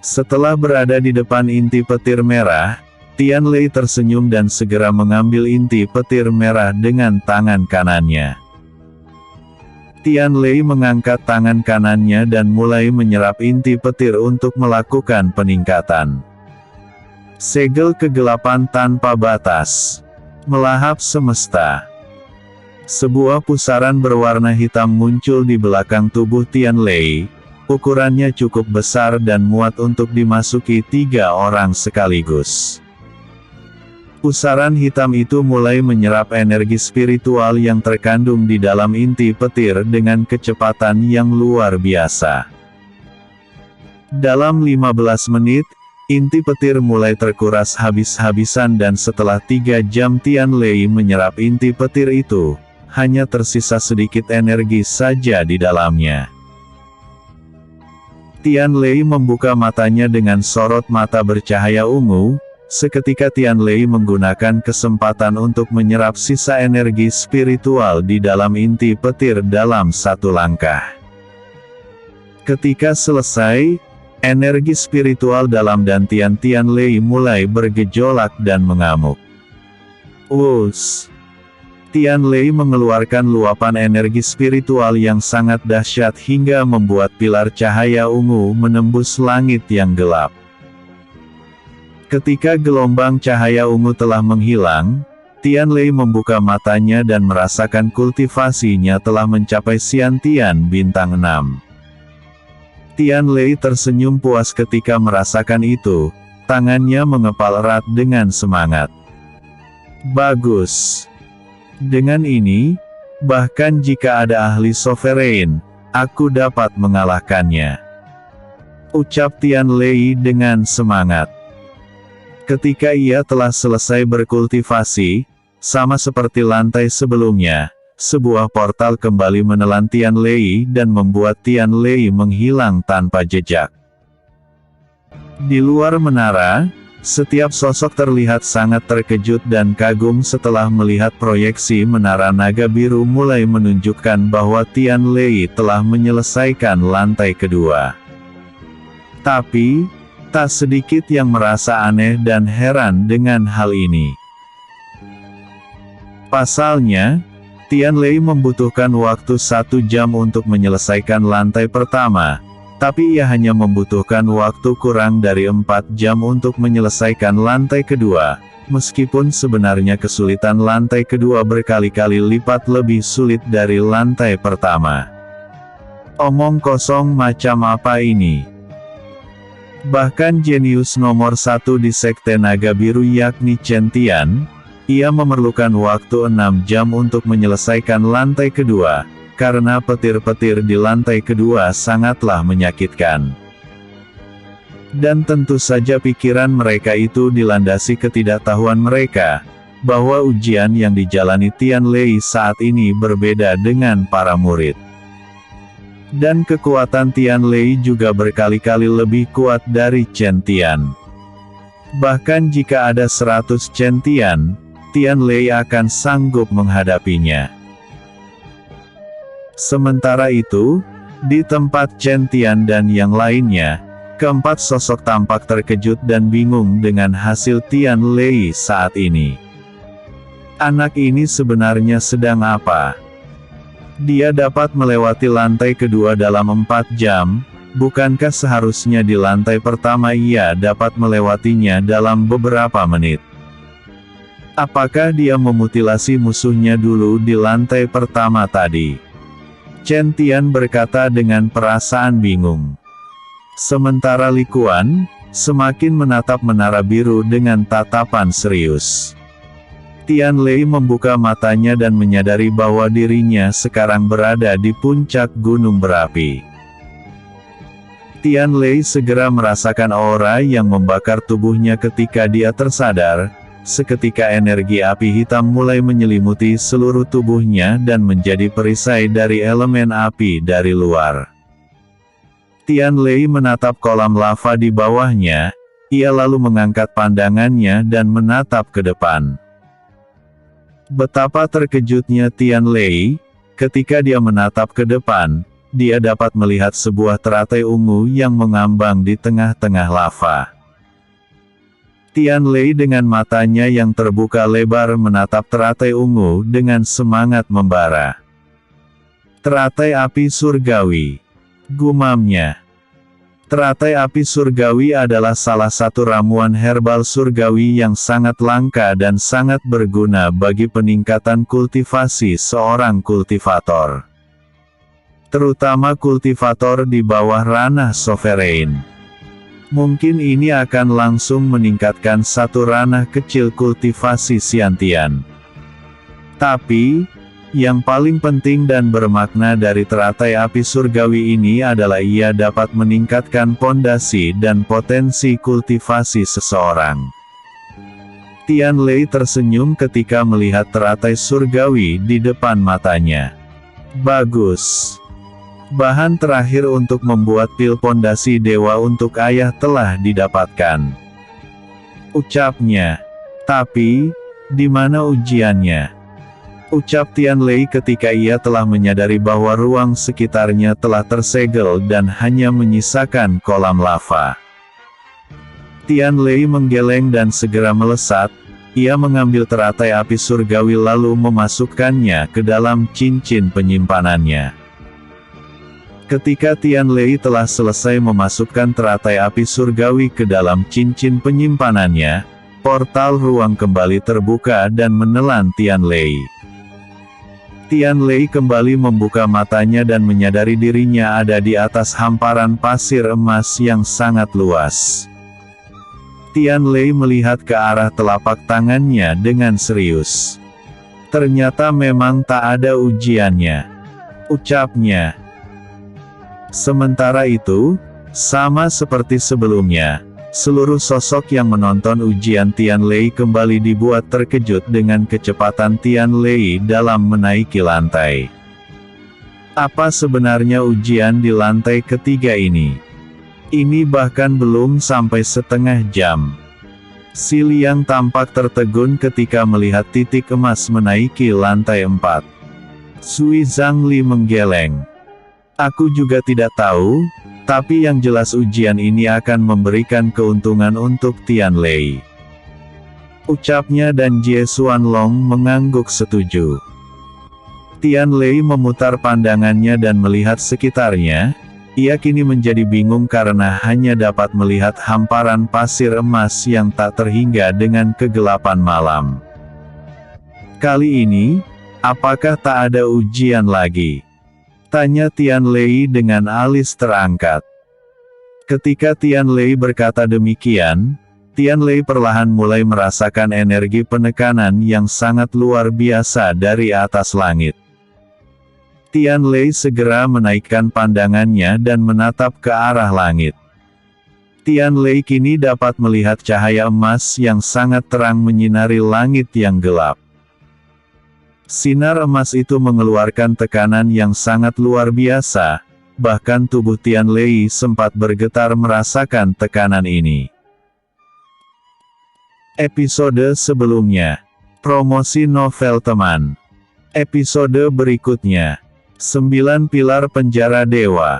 Setelah berada di depan inti petir merah, Tianlei tersenyum dan segera mengambil inti petir merah dengan tangan kanannya. Tianlei mengangkat tangan kanannya dan mulai menyerap inti petir untuk melakukan peningkatan. Segel kegelapan tanpa batas. Melahap semesta. Sebuah pusaran berwarna hitam muncul di belakang tubuh Tianlei. Ukurannya cukup besar dan muat untuk dimasuki 3 orang sekaligus. Pusaran hitam itu mulai menyerap energi spiritual yang terkandung di dalam inti petir dengan kecepatan yang luar biasa. Dalam 15 menit, inti petir mulai terkuras habis-habisan dan setelah 3 jam Tianlei menyerap inti petir itu, hanya tersisa sedikit energi saja di dalamnya. Tian Lei membuka matanya dengan sorot mata bercahaya ungu. Seketika Tian Lei menggunakan kesempatan untuk menyerap sisa energi spiritual di dalam inti petir dalam satu langkah. Ketika selesai, energi spiritual dalam dantian Tian Lei mulai bergejolak dan mengamuk. Wus! Tian Lei mengeluarkan luapan energi spiritual yang sangat dahsyat hingga membuat pilar cahaya ungu menembus langit yang gelap. Ketika gelombang cahaya ungu telah menghilang, Tian Lei membuka matanya dan merasakan kultivasinya telah mencapai Xiantian bintang 6. Tian Lei tersenyum puas ketika merasakan itu, tangannya mengepal erat dengan semangat. Bagus. Dengan ini, bahkan jika ada ahli sovereign, aku dapat mengalahkannya. Ucap Tian Lei dengan semangat. Ketika ia telah selesai berkultivasi, sama seperti lantai sebelumnya, sebuah portal kembali menelan Tian Lei dan membuat Tian Lei menghilang tanpa jejak. Di luar menara, setiap sosok terlihat sangat terkejut dan kagum setelah melihat proyeksi menara naga biru mulai menunjukkan bahwa Tian Lei telah menyelesaikan lantai kedua. Tapi, tak sedikit yang merasa aneh dan heran dengan hal ini. Pasalnya, Tian Lei membutuhkan waktu 1 jam untuk menyelesaikan lantai pertama, tapi ia hanya membutuhkan waktu kurang dari 4 jam untuk menyelesaikan lantai kedua, meskipun sebenarnya kesulitan lantai kedua berkali-kali lipat lebih sulit dari lantai pertama. Omong kosong macam apa ini? Bahkan jenius nomor 1 di Sekte Naga Biru yakni Chen Tian, ia memerlukan waktu 6 jam untuk menyelesaikan lantai kedua, karena petir-petir di lantai kedua sangatlah menyakitkan. Dan tentu saja pikiran mereka itu dilandasi ketidaktahuan mereka, bahwa ujian yang dijalani Tian Lei saat ini berbeda dengan para murid. Dan kekuatan Tian Lei juga berkali-kali lebih kuat dari Chen Tian. Bahkan jika ada 100 Chen Tian, Tian Lei akan sanggup menghadapinya. Sementara itu, di tempat Chen Tian dan yang lainnya, keempat sosok tampak terkejut dan bingung dengan hasil Tian Lei saat ini. Anak ini sebenarnya sedang apa? Dia dapat melewati lantai kedua dalam 4 jam, bukankah seharusnya di lantai pertama ia dapat melewatinya dalam beberapa menit? Apakah dia memutilasi musuhnya dulu di lantai pertama tadi? Chen Tian berkata dengan perasaan bingung. Sementara Li Kuan, semakin menatap menara biru dengan tatapan serius. Tian Lei membuka matanya dan menyadari bahwa dirinya sekarang berada di puncak gunung berapi. Tian Lei segera merasakan aura yang membakar tubuhnya ketika dia tersadar. Seketika energi api hitam mulai menyelimuti seluruh tubuhnya dan menjadi perisai dari elemen api dari luar. Tian Lei menatap kolam lava di bawahnya, ia lalu mengangkat pandangannya dan menatap ke depan. Betapa terkejutnya Tian Lei, ketika dia menatap ke depan, dia dapat melihat sebuah teratai ungu yang mengambang di tengah-tengah lava. Tian Lei dengan matanya yang terbuka lebar menatap teratai ungu dengan semangat membara. Teratai api surgawi. Gumamnya. Teratai api surgawi adalah salah satu ramuan herbal surgawi yang sangat langka dan sangat berguna bagi peningkatan kultivasi seorang kultivator. Terutama kultivator di bawah ranah sovereign. Mungkin ini akan langsung meningkatkan satu ranah kecil kultivasi Xiantian. Tapi, yang paling penting dan bermakna dari teratai api surgawi ini adalah ia dapat meningkatkan pondasi dan potensi kultivasi seseorang. Tian Lei tersenyum ketika melihat teratai surgawi di depan matanya. Bagus. Bahan terakhir untuk membuat pil pondasi dewa untuk ayah telah didapatkan. Ucapnya. Tapi, di mana ujiannya? Ucap Tian Lei ketika ia telah menyadari bahwa ruang sekitarnya telah tersegel dan hanya menyisakan kolam lava. Tian Lei menggeleng dan segera melesat. Ia mengambil teratai api surgawi lalu memasukkannya ke dalam cincin penyimpanannya. Ketika Tian Lei telah selesai memasukkan teratai api surgawi ke dalam cincin penyimpanannya, portal ruang kembali terbuka dan menelan Tian Lei. Tian Lei kembali membuka matanya dan menyadari dirinya ada di atas hamparan pasir emas yang sangat luas. Tian Lei melihat ke arah telapak tangannya dengan serius. Ternyata memang tak ada ujiannya. Ucapnya. Sementara itu, sama seperti sebelumnya, seluruh sosok yang menonton ujian Tian Lei kembali dibuat terkejut dengan kecepatan Tian Lei dalam menaiki lantai. Apa sebenarnya ujian di lantai ketiga ini? Ini bahkan belum sampai setengah jam. Si Liang tampak tertegun ketika melihat titik emas menaiki lantai 4. Sui Zhangli menggeleng. Aku juga tidak tahu, tapi yang jelas ujian ini akan memberikan keuntungan untuk Tian Lei. Ucapnya dan Jie Xuanlong mengangguk setuju. Tian Lei memutar pandangannya dan melihat sekitarnya. Ia kini menjadi bingung karena hanya dapat melihat hamparan pasir emas yang tak terhingga dengan kegelapan malam. Kali ini, apakah tak ada ujian lagi? Tanya Tian Lei dengan alis terangkat. Ketika Tian Lei berkata demikian, Tian Lei perlahan mulai merasakan energi penekanan yang sangat luar biasa dari atas langit. Tian Lei segera menaikkan pandangannya dan menatap ke arah langit. Tian Lei kini dapat melihat cahaya emas yang sangat terang menyinari langit yang gelap. Sinar emas itu mengeluarkan tekanan yang sangat luar biasa, bahkan tubuh Tian Lei sempat bergetar merasakan tekanan ini. Episode sebelumnya. Promosi novel teman. Episode berikutnya. 9 Pilar Penjara Dewa.